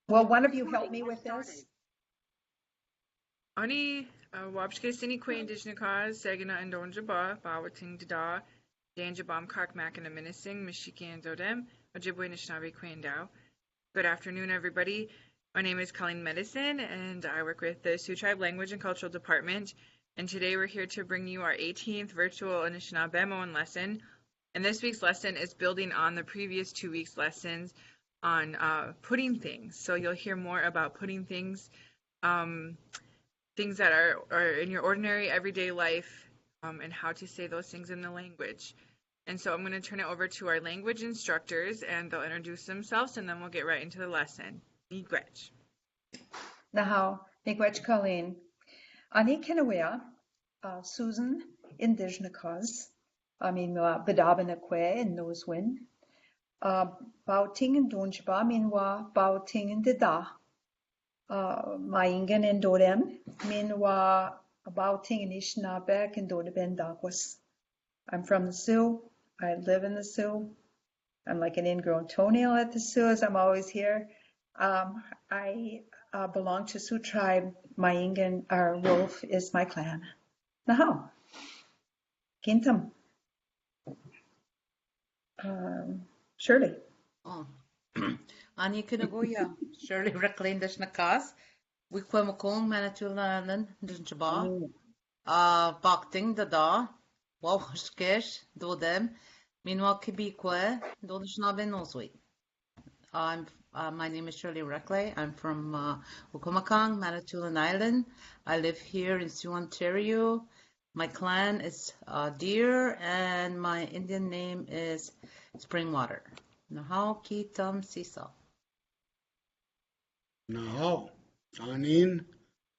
Will one of you help me with this? Ani wabshke sini kwe indigenous cause segina and donjaba bawating da danjabam kak mak and a menacing mishiki and dodem ojibwe Anishinaabe Kwendao. Good afternoon, everybody. My name is Colleen Medicine, and I work with the Sioux Tribe Language and Cultural Department. And today we're here to bring you our 18th virtual Anishinaabemowin lesson. And this week's lesson is building on the previous 2 weeks' lessons on putting things. So you'll hear more about putting things, things that are in your ordinary everyday life, and how to say those things in the language. And so I'm going to turn it over to our language instructors, and they'll introduce themselves, and then we'll get right into the lesson. Miigwech. Now, Miigwech Colleen. Ani Kinawea, Susan, indigenous cause. Beandoggen and Nosewin. Bouting and Donjaba, meanwa, Bouting and Dida. Maingen and Dodem, meanwa, Bouting and Anishinaabemowin and Beandoggen. I'm from the Sioux. I live in the Sioux. I'm like an ingrown toenail at the Sioux, as I'm always here. I belong to Sioux Tribe. Maingen, our wolf, is my clan. Now, Gintam. Shirley. Oh. Ani Kinabuya, Shirley Recollet Nakas. We kwam kong Manitoulin Dunjaba. Bakting da. Wawskesh do them. Meanwhile Kibikwe, do Anishinaabe my name is Shirley Recollet. I'm from Wukumakong, Manitoulin Island. I live here in Sioux, Ontario. My clan is Deer, and my Indian name is Springwater. Nahao ki tam sisa. Nahao. Anin.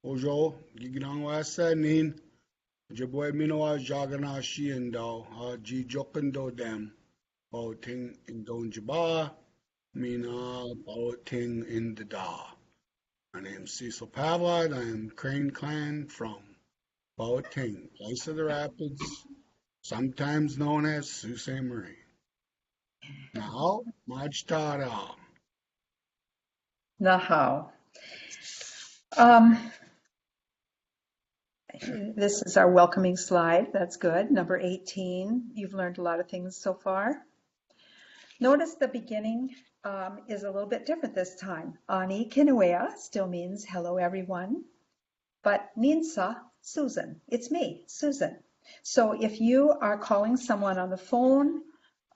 Ojo. Gignang wasa nin. Jaboy minoa jagana shiendo. Ji jokendo dem. O ting in donjaba. Mina ting in the da. My name's Cecil Pavlod. I am Crane Clan from Ting, place of the rapids, sometimes known as Sault Ste. Marie. Now, Majtada. Nahao. This is our welcoming slide. That's good. Number 18. You've learned a lot of things so far. Notice the beginning is a little bit different this time. Ani Kinawea still means hello, everyone. But Ninsa, Susan. It's me, Susan. So if you are calling someone on the phone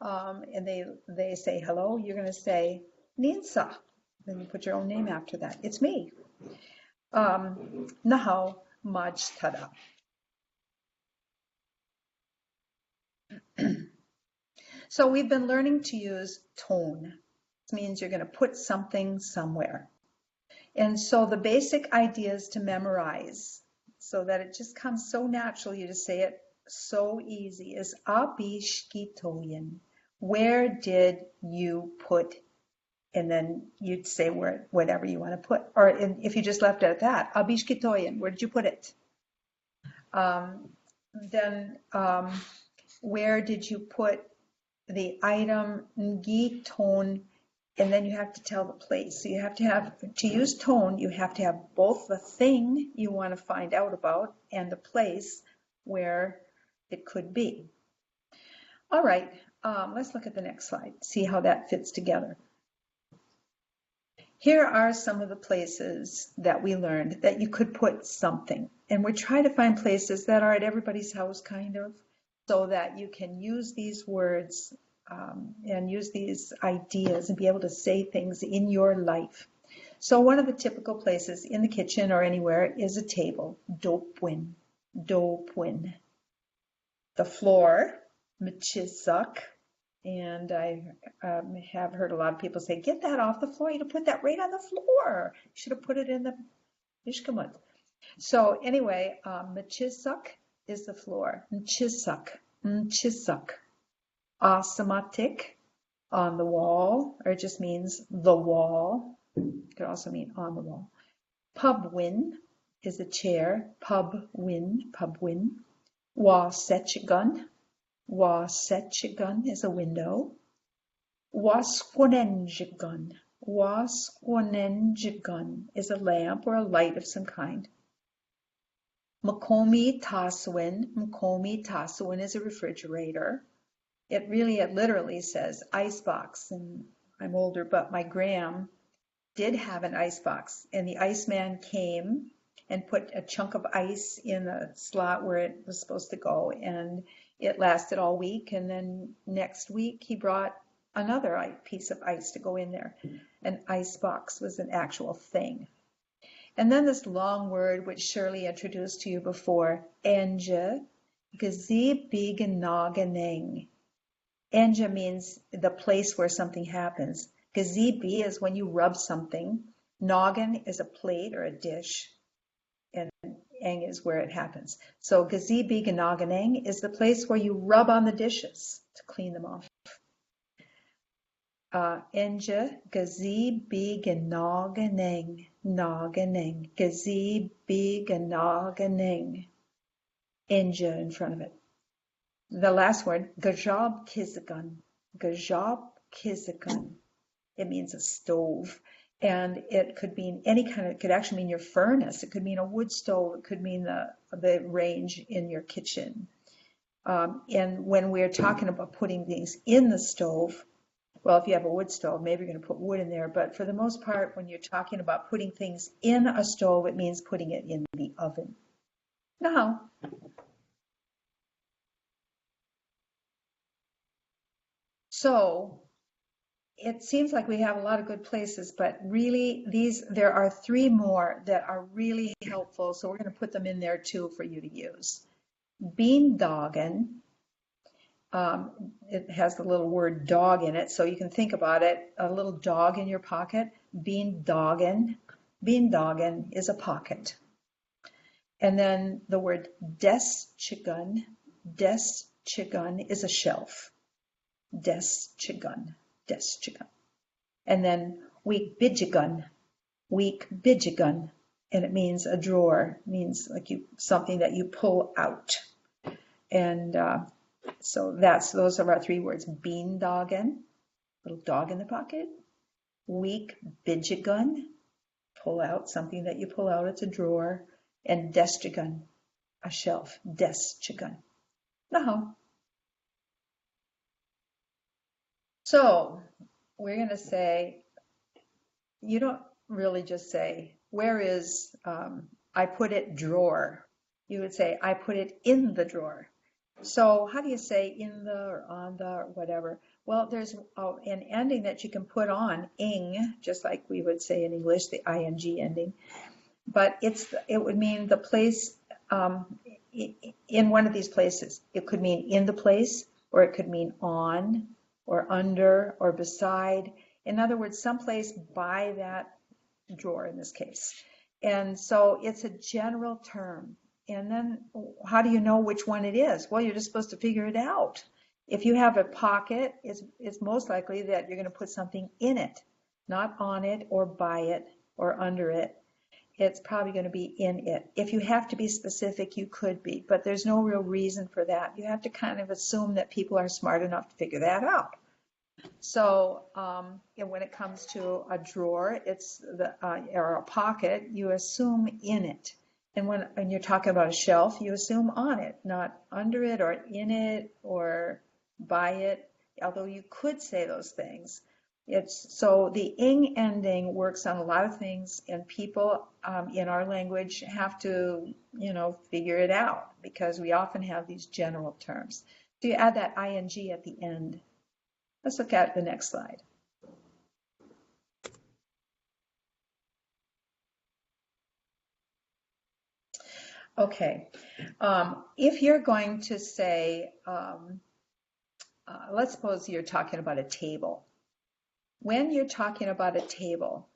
and they say hello, you're going to say Ninsa. Then you put your own name after that. It's me. Nahao Majtada. So we've been learning to use tone. This means you're going to put something somewhere. And so the basic idea is to memorize so that it just comes so naturally to say it so easy is Abishkitoyin. Where did you put? And then you'd say whatever you want to put. Or if you just left it at that, Abishkitoyin, where did you put it? Then where did you put the item Ngi tone? And then you have to tell the place. So you have to use tone, you have to have both the thing you want to find out about and the place where it could be. All right, let's look at the next slide, see how that fits together. Here are some of the places that we learned that you could put something. And we're trying to find places that are at everybody's house, kind of, so that you can use these words and use these ideas and be able to say things in your life. So one of the typical places in the kitchen or anywhere is a table, dopwin, dopwin. The floor, mchisak, and I have heard a lot of people say, get that off the floor, you put that right on the floor. You should have put it in the ishkamut. So anyway, mchisak is the floor, mchisak, mchisak. Asamatik, on the wall, or it just means the wall. It could also mean on the wall. Pubwin is a chair. Pubwin, pubwin. Wasetchigun. Wasetchigun is a window. Wasquenenjigun. Wasquanenjigun is a lamp or a light of some kind. Makomi Tasuin is a refrigerator. It literally says icebox, and I'm older, but my gram did have an icebox, and the iceman came and put a chunk of ice in the slot where it was supposed to go, and it lasted all week, and then next week he brought another piece of ice to go in there. An icebox was an actual thing. And then this long word, which Shirley introduced to you before, Enja, Gazibiganaganeng. Enja means the place where something happens. Gazibi is when you rub something. Noggin is a plate or a dish. And eng is where it happens. So Gazibiganaganeng is the place where you rub on the dishes to clean them off. Enja Gazibiganaganeng. Naganeng. Gazibiganaganeng. Enja in front of it. The last word, Gajab Kizagun. Gajab Kizagun. It means a stove. And it could mean any kind of, it could actually mean your furnace. It could mean a wood stove. It could mean the range in your kitchen. And when we're talking about putting things in the stove, well, if you have a wood stove, maybe you're going to put wood in there. But for the most part, when you're talking about putting things in a stove, it means putting it in the oven. Now, so it seems like we have a lot of good places, but really there are three more that are really helpful. So we're going to put them in there too for you to use. Beandoggen. It has the little word dog in it, so you can think about it, a little dog in your pocket. Beandoggen. Beandoggen is a pocket. And then the word deschigun. Deschigun is a shelf. Deschigun. Deschigun. And then weak bidjigun. Weak bidjigun. And it means a drawer. It means like something that you pull out. And so those are our three words. Beandoggen, little dog in the pocket. Weak bidjigun, pull out, something that you pull out, it's a drawer. And deschigun, a shelf. Deschigun. Now, so we're going to say, you don't really just say, where is, I put it drawer. You would say, I put it in the drawer. So how do you say in the or on the or whatever? Well, there's an ending that you can put on, ing, just like we would say in English, the ing ending. But it would mean the place in one of these places. It could mean in the place, or it could mean on, or under, or beside. In other words, someplace by that drawer in this case. And so it's a general term. And then how do you know which one it is? Well, you're just supposed to figure it out. If you have a pocket, it's most likely that you're going to put something in it, not on it or by it or under it. It's probably going to be in it. If you have to be specific, you could be, but there's no real reason for that. You have to kind of assume that people are smart enough to figure that out. So when it comes to a drawer, or a pocket, you assume in it. And when you're talking about a shelf, you assume on it, not under it or in it or by it, although you could say those things. So the ing ending works on a lot of things, and people in our language have to, figure it out because we often have these general terms. So you add that ing at the end. Let's look at the next slide. Okay, if you're going to say, let's suppose you're talking about a table. When you're talking about a table,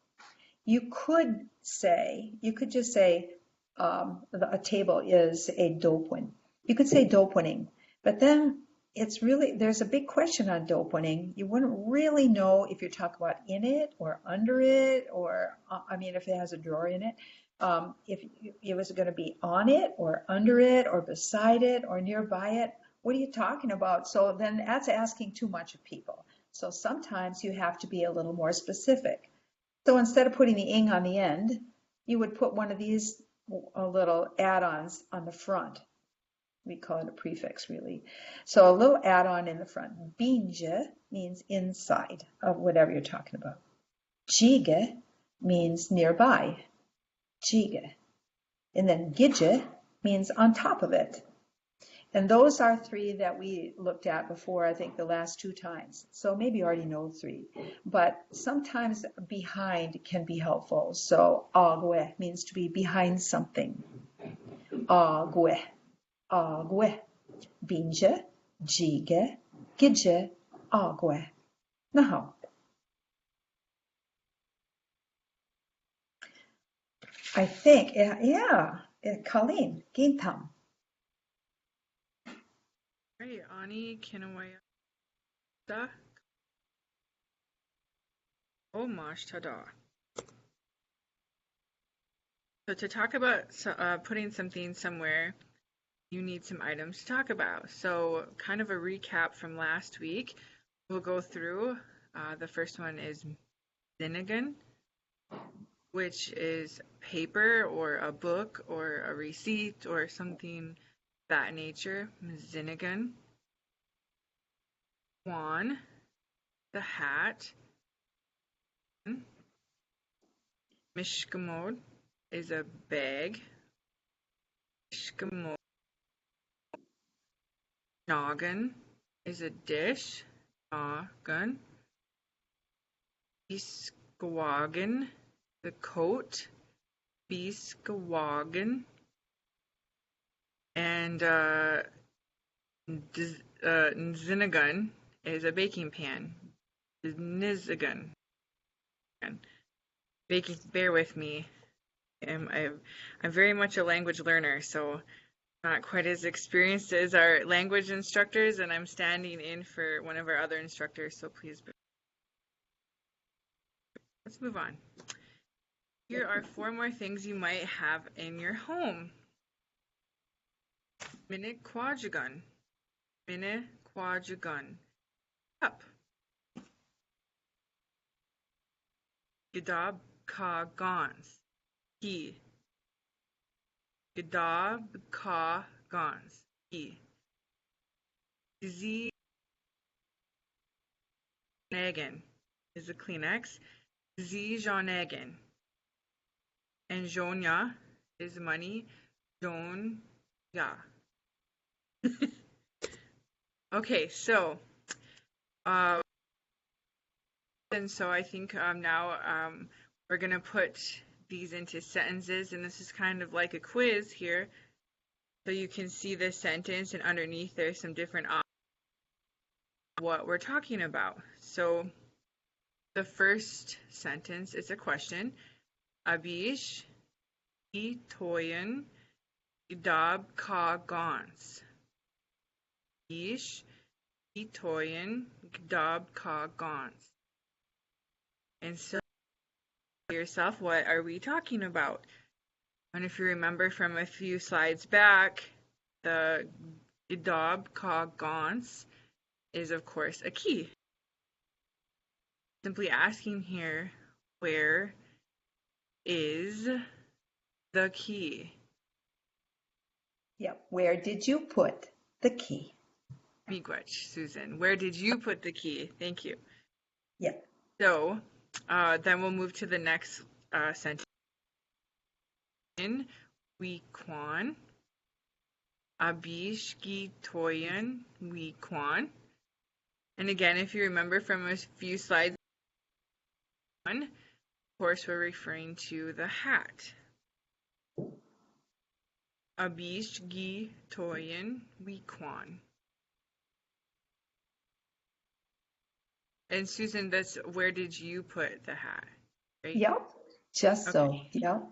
you could just say a table is a dopuin. You could say dopuining, but then there's a big question on dopuining. You wouldn't really know if you're talking about in it or under it, or, if it has a drawer in it. If it was going to be on it or under it or beside it or nearby it, what are you talking about? So then that's asking too much of people. So sometimes you have to be a little more specific. So instead of putting the ing on the end, you would put one of these little add-ons on the front. We call it a prefix, really. So a little add-on in the front. Binge means inside of whatever you're talking about. Jige means nearby. Jige. And then gije means on top of it. And those are three that we looked at before, I think the last 2 times. So maybe you already know 3. But sometimes behind can be helpful. So agwe means to be behind something. Agwe. Agwe. Binge, jige, gije, agwe. Now, I think, Colleen, gintam. Right, Ani Kinawaya Da Omash Tada. So to talk about putting something somewhere, you need some items to talk about. So kind of a recap from last week. We'll go through. The first one is Beandoggen, which is paper or a book or a receipt or something of that nature. Beandoggen. Swan, the hat. Mishkamod is a bag. Mishkamod. Noggin is a dish. Noggin. Beandoggen, the coat. Beandoggen. And Nzinnagun is a baking pan. Nizzagun. Baking, bear with me. I'm very much a language learner, so not quite as experienced as our language instructors, and I'm standing in for one of our other instructors, so please. Let's move on. Here are 4 more things you might have in your home. Minnequajugun. Minnequajugun. Cup. Gadab ka gons. Key. Gadab ka gons. Key. Z Nagan is a Kleenex. Z Jonagan. And Jonya is money. Jonya. Okay, so and so I think now we're gonna put these into sentences, and this is kind of like a quiz here, so you can see this sentence, and underneath there's some different options what we're talking about. So the first sentence is a question. Abish itoyen idab ka gons. Abish itoyen idab ka gons. And so yourself, what are we talking about? And if you remember from a few slides back, the idab ka gons is of course a key. Simply asking here, where is the key? Yep. Where did you put the key? Miigwech, Susan. Where did you put the key? Thank you. Yep. So then we'll move to the next sentence. In Wikwan, Abish gi toyen Wikwan. And again, if you remember from a few slides, of course, we're referring to the hat. Abish gi toyen Wikwan. And Susan, that's where did you put the hat? Right? Yep. Just so. Okay. Yep.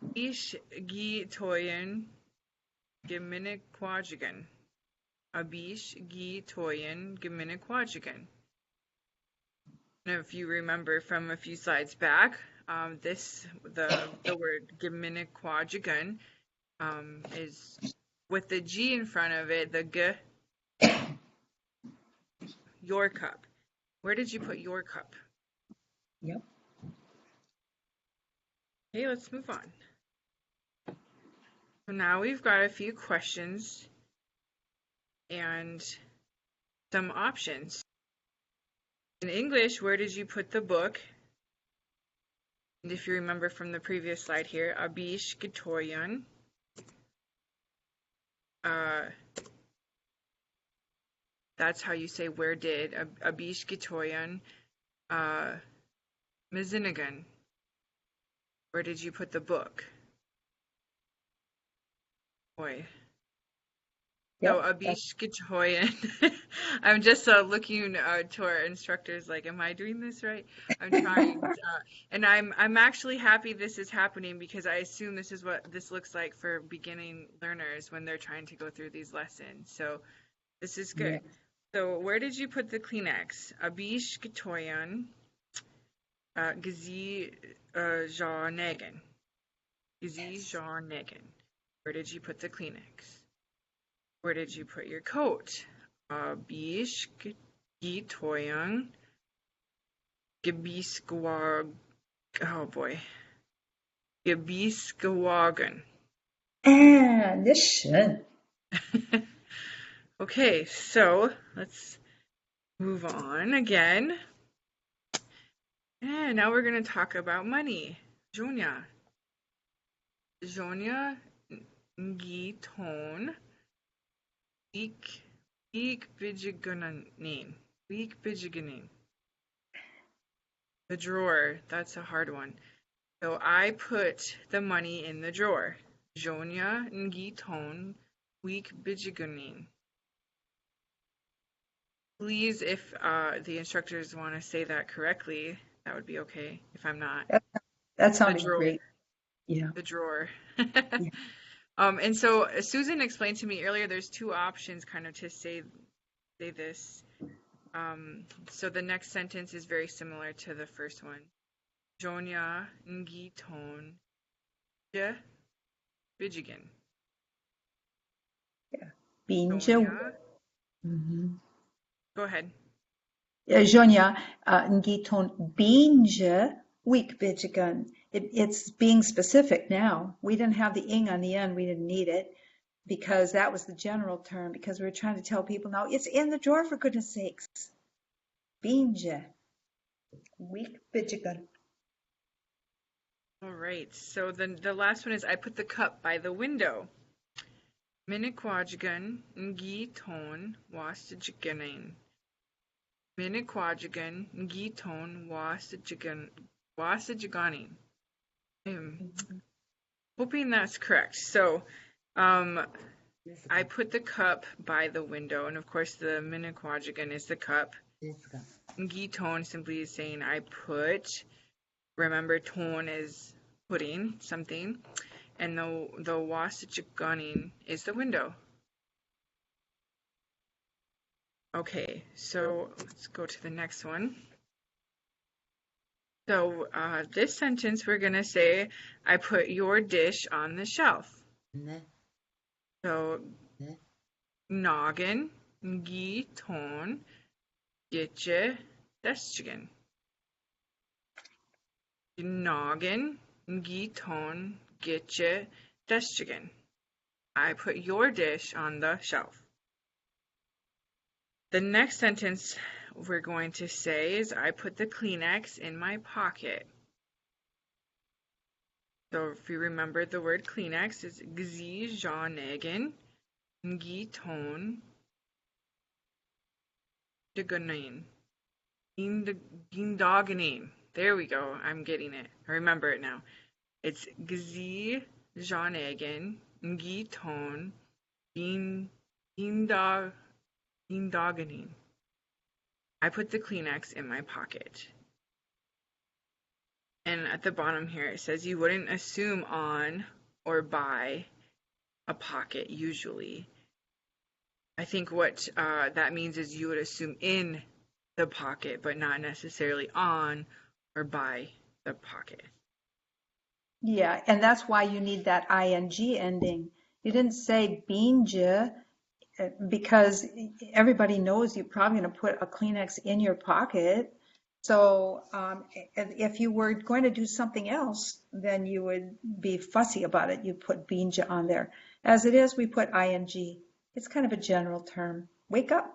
Abish gi toyen Giminikwajigan. Abish gi toyen Giminikwajigan. If you remember from a few slides back, the word Giminikwajigan is with the G in front of it, the G, your cup. Where did you put your cup? Yep. Okay, let's move on. So now we've got a few questions and some options. In English, where did you put the book? And if you remember from the previous slide here, Abish Gitoyan. That's how you say where did. Abish Gitoyan. Mizinagan. Where did you put the book? Boy. Yep. So Abish Gitoyan. I'm just looking to our instructors like, am I doing this right? I'm trying. And I'm actually happy this is happening because I assume this is what this looks like for beginning learners when they're trying to go through these lessons. So this is good. Yeah. So where did you put the Kleenex? Abish Gitoyan. Gazi Jarnegan. Gazi Jarnegan. Where did you put the Kleenex? Where did you put your coat? Abish Gitoyan. Gabisgawag. Oh boy. Gabisgawagan. Anishinaabemowin. Okay, so let's move on again. And now we're going to talk about money. Jonya. Jonya Ngiton. Week Bijiganin. Week Bijiganin. The drawer. That's a hard one. So I put the money in the drawer. Jonya Ngiton. Week Bijiganin. Please, if the instructors want to say that correctly, that would be okay. If I'm not. That sounded drawer. great. Yeah. The drawer. Yeah. And so Susan explained to me earlier, there's two options kind of to say this. So the next sentence is very similar to the first one. Jonya Ngiton Je Bijigan. Yeah. Binja. Jonya. Mhm. Go ahead. Jonya Ngiton Binja Week Bijigan. It's being specific now. We didn't have the ing on the end. We didn't need it because that was the general term because we were trying to tell people, no, it's in the drawer for goodness sakes. Binja Week Bijigan. All right. So then the last one is I put the cup by the window. Minikwajigan Ngiton Wastajiganin. Minikwajigan Ngiton Wastajiganin. I'm hoping that's correct. So I put the cup by the window, and of course the Minikwajigan is the cup. Ngiton simply is saying I put. Remember, ton is putting something, and the Wastajiganin is the window. Okay, so let's go to the next one. So this sentence we're going to say, I put your dish on the shelf. So, noggin, gi, ton, gitje, destigan. Noggin, gi, ton, gitje, destigan. I put your dish on the shelf. The next sentence we're going to say is I put the Kleenex in my pocket. So if you remember the word Kleenex is gzi janegen ngi ton deganin Beandoggen. There we go. I'm getting it. I remember it now. It's gzi janegen ngi ton Beandoggen. I put the Kleenex in my pocket. And at the bottom here it says you wouldn't assume on or by a pocket usually. I think what that means is you would assume in the pocket, but not necessarily on or by the pocket. Yeah, and that's why you need that ing ending. You didn't say binja because everybody knows you're probably going to put a Kleenex in your pocket. So if you were going to do something else, then you would be fussy about it. You put Beandja on there. As it is, we put ing. It's kind of a general term. Wake up.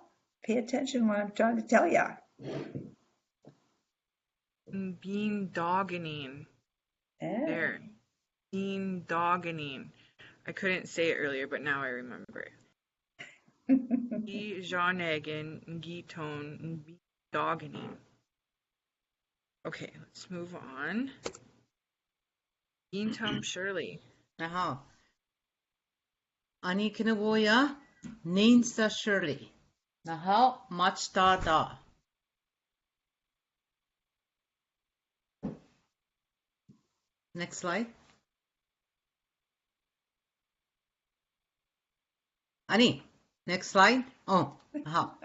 Pay attention what I'm trying to tell you. Beandoggening. There. Beandoggening. I couldn't say it earlier, but now I remember it. Beandoggen, Giton, Beandoggening. Okay, let's move on. Beantum Shirley. Aha. Ani kinabuya, ninsa Shirley. Aha, machta da. Next slide. Ani, next slide. Oh, aha.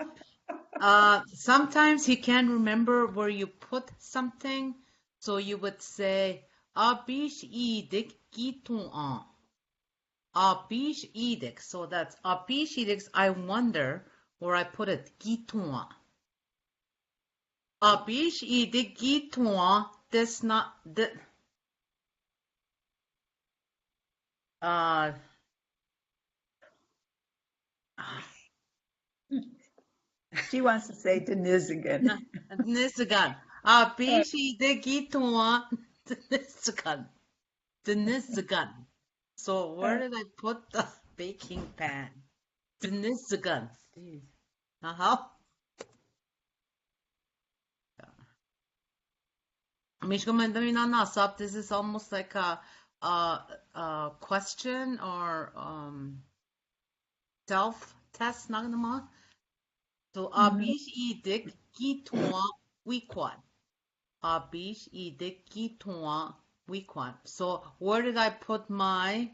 Sometimes you can't remember where you put something, so you would say, abish idik gitun. Abish idik. So that's abish idik. I wonder where I put it. Gitun. Abish idik gitun. This not the. She wants to say Denizigan. Denizigan. Abish idik gitun. Denizigan. Denizigan. So where did I put the baking pan? Denizigan. Uh-huh. This is almost like a question or self-test. So abish idik gitwa wikwan. Abish idik gitwa wikwan. So where did I put my?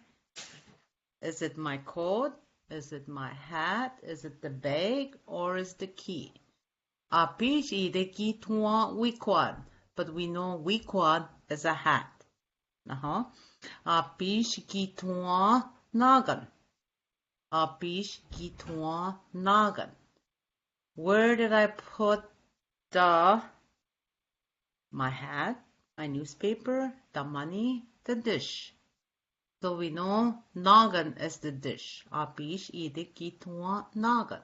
Is it my coat? Is it my hat? Is it the bag? Or is the key? Abish idik gitwa wikwan. But we know wikwan is a hat. Abish gitwa nagan. Abish gitwa nagan. Where did I put my hat, my newspaper, the money, the dish? So we know nagan is the dish. Abish idik gitwa nagan.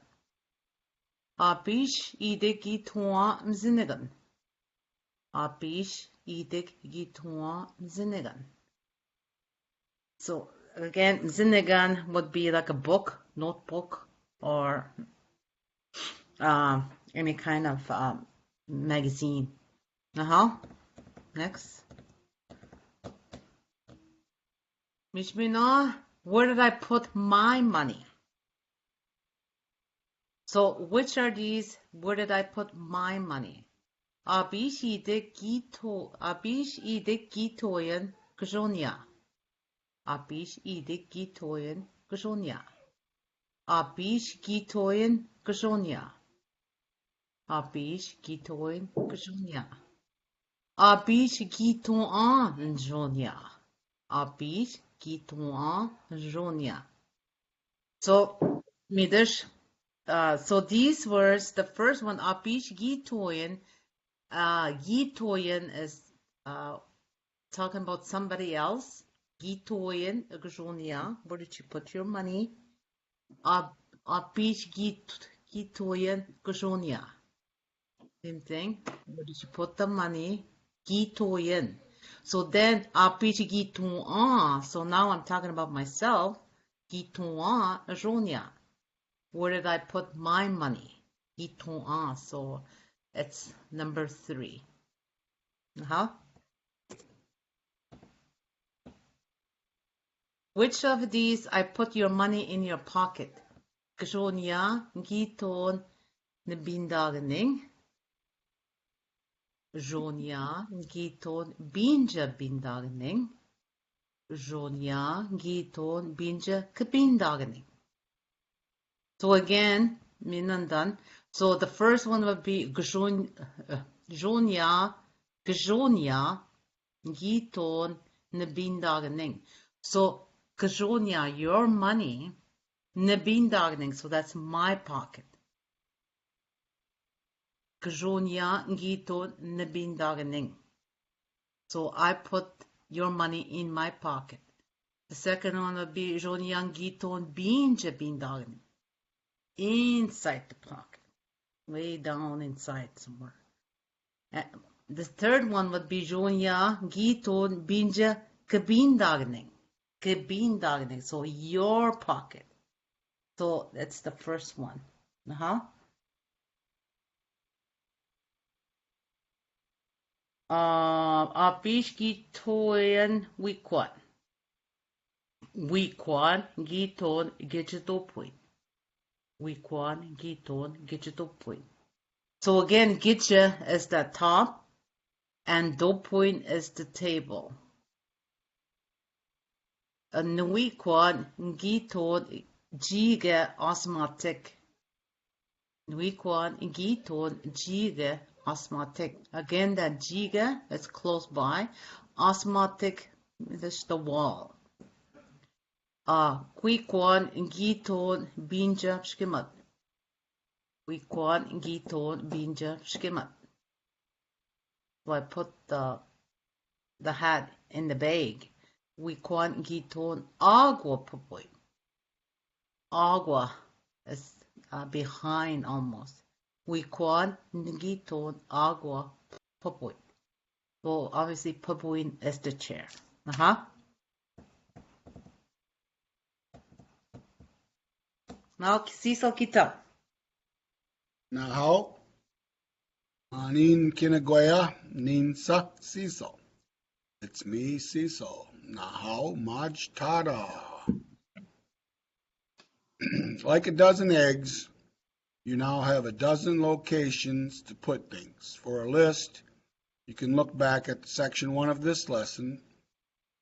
Abish idik gitwa mzinigan. Abish idik gitwa mzinigan. So again, mzinigan would be like a book, notebook, or any kind of magazine. Next. Mishmina, where did I put my money? So which are these? Where did I put my money? Abish idik gitoyen gjonia. Abish idik gitoyen gjonia. Abish gitoyen gjonia. Abish gitoyen gjonia. Abish gitoan gjonia. Abish gitoan gjonia. So midish. So these words, the first one, abish gitoyen. Gitoyen is talking about somebody else. Gitoyen gjonia. Where did you put your money? Abish gitoyen gjonia. Same thing. Where did you put the money? Gitoyen. So then abish gitoan. So now I'm talking about myself. Gitoan gjonia. Where did I put my money? Gitoan. So it's number 3. Which of these I put your money in your pocket? Gjonia, giton, nebindagening. Jonia, giton, binja bindagening. Jonia, giton, binja kabindagening. So again, minandan. So the first one would be Gjonia, giton, nebindagening. So Gjonia, your money, nebindagening. So that's my pocket. Kajonia Ngito Beandoggen. So I put your money in my pocket. The second one would be Jonia Ngito Beandoggen. Inside the pocket. Way down inside somewhere. The third one would be Jonia Ngito Beandoggen. So your pocket. So that's the first one. Apish Gitoyan Wikwan. Wikwan Giton Gitchitopui. Wikwan Giton Gitchitopui. So again, Gitcha is the top and Dopoin is the table. Nwikwan Giton Giga osmotic. Nwikwan Giton Giga osmotic. Again, that Giga is close by. Osmotic is the wall. Kwikwan Giton Binja Shkimat. Kwikwan Giton Binja Shkimat. So I put the hat in the bag. Kwikwan Giton Agua Pupoy. Agua is behind almost. Kwikwan Giton Agua Pupoy. So obviously Pupoy is the chair. Now Cecil kita. Now, Anin Kinagoya Ninsa Cecil. It's me, Cecil. Now, Maj Tada. Like a dozen eggs, you now have a dozen locations to put things. For a list, you can look back at section 1 of this lesson.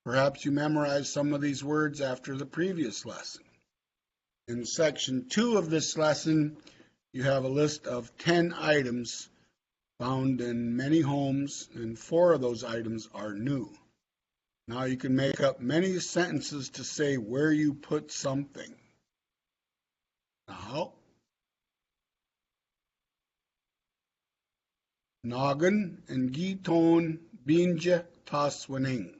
Perhaps you memorized some of these words after the previous lesson. In section 2 of this lesson, you have a list of 10 items found in many homes, and 4 of those items are new. Now you can make up many sentences to say where you put something. Now, Noggin and Giton Binja Taswining.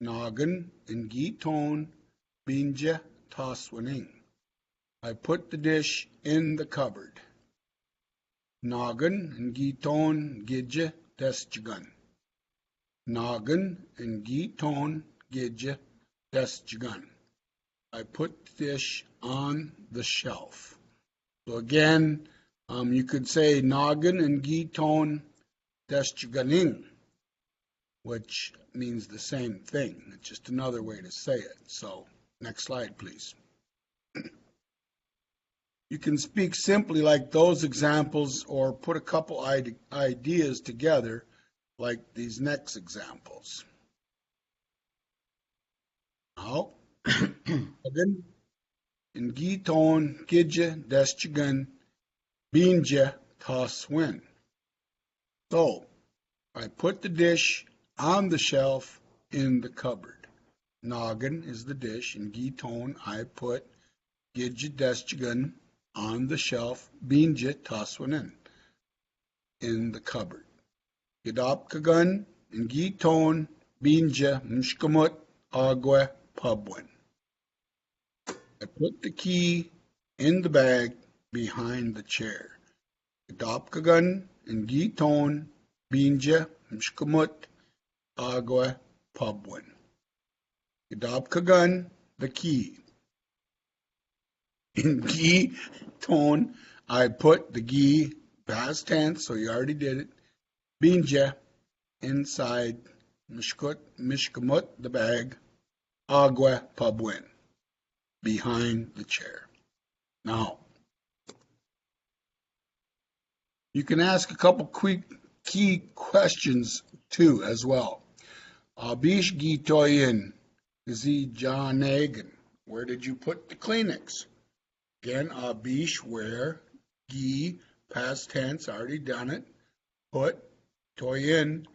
Noggin and Giton Binja Taswining. I put the dish in the cupboard. Noggin and Giton Gidja Deschigan. Noggin and Giton Gidja Deschigan. I put the dish on the shelf. So again, you could say Noggin and Giton Deschiganing, which means the same thing. It's just another way to say it. So next slide, please. You can speak simply like those examples or put a couple ideas together like these next examples. Now, again, in Giton Gidja Deschigan Binja Taswin. So, I put the dish on the shelf in the cupboard. Noggin is the dish, and Giton I put Gidja Deschigan on the shelf, Binja Taswin in the cupboard. Gidapkagan and Giton Binja Mshkamut Agwe Pubwin. I put the key in the bag behind the chair. Gidapkagan and Giton Binja Mshkamut Agwe Pubwin. Gidapkagan, the key. In Giton, I put the gi, past tense, so you already did it. Binja, inside, mishkamut, the bag, agua, pubwin, behind the chair. Now, you can ask a couple quick key questions too as well. Abish gitoyin, zi janagan. Where did you put the Kleenex? Again, abish, where, gi, past tense, already done it. Put, toyin,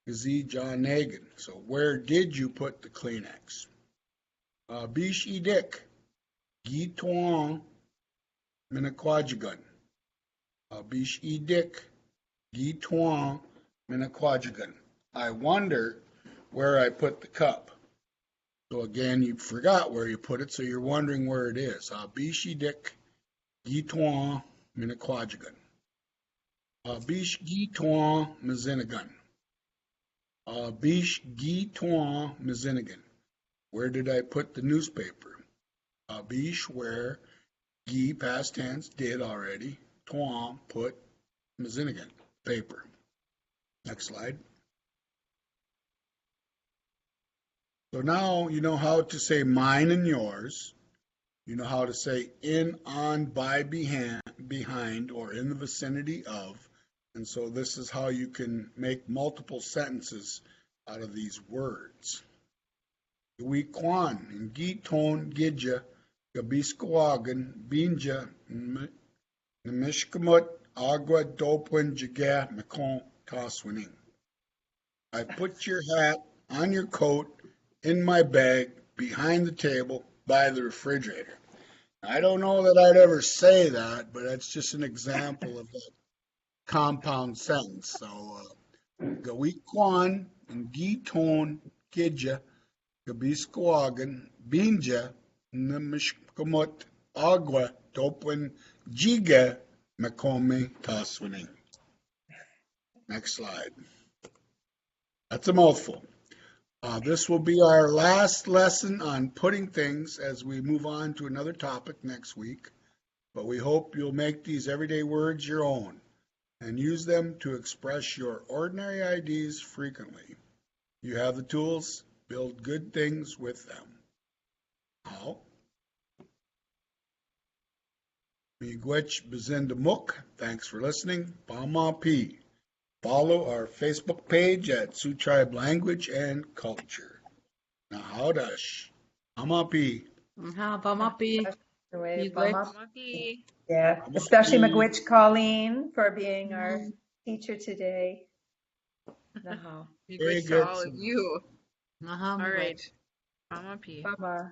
zi janagan. So where did you put the Kleenex? Abish idik, gi toan, minakwajagun. Bish Edik, Gitwan, Minnequajigan. I wonder where I put the cup. So again, you forgot where you put it, so you're wondering where it is. Bish Edik, Gitwan, Minnequajigan. Bish Gitwan, Mazinagan. Bish Gitwan, Mazinagan. Where did I put the newspaper? Bish, where, Gi, past tense, did already. Twan, put, Mazinagan, paper. Next slide. So now you know how to say mine and yours. You know how to say in, on, by, behind, or in the vicinity of. And so this is how you can make multiple sentences out of these words. We kwan, Giton, Gidja, Gabiskawagan, Binja, Namishkamut, Agua, Dopwin, Jaga, Macon, Toswining. I put your hat on your coat, in my bag, behind the table, by the refrigerator. I don't know that I'd ever say that, but that's just an example of a compound sentence. So, Gawikwan and Giton, Gidja, Gabiskawagan, Binja, Namishkamut, Agua, Dopwin, Jiga, Macome, Toswining. Next slide. That's a mouthful. This will be our last lesson on putting things as we move on to another topic next week. But we hope you'll make these everyday words your own and use them to express your ordinary ideas frequently. You have the tools. Build good things with them. How? Miigwech Bezindamuk. Thanks for listening. Pama P. Follow our Facebook page at Sioux Tribe Language and Culture. Nahaudash. Amapi. Bamapi. Miigwech. Maki. Yeah, especially Miigwech Colleen for being our teacher today. Miigwech to all of you. All Miigwech. right. Mama P. Bye-bye.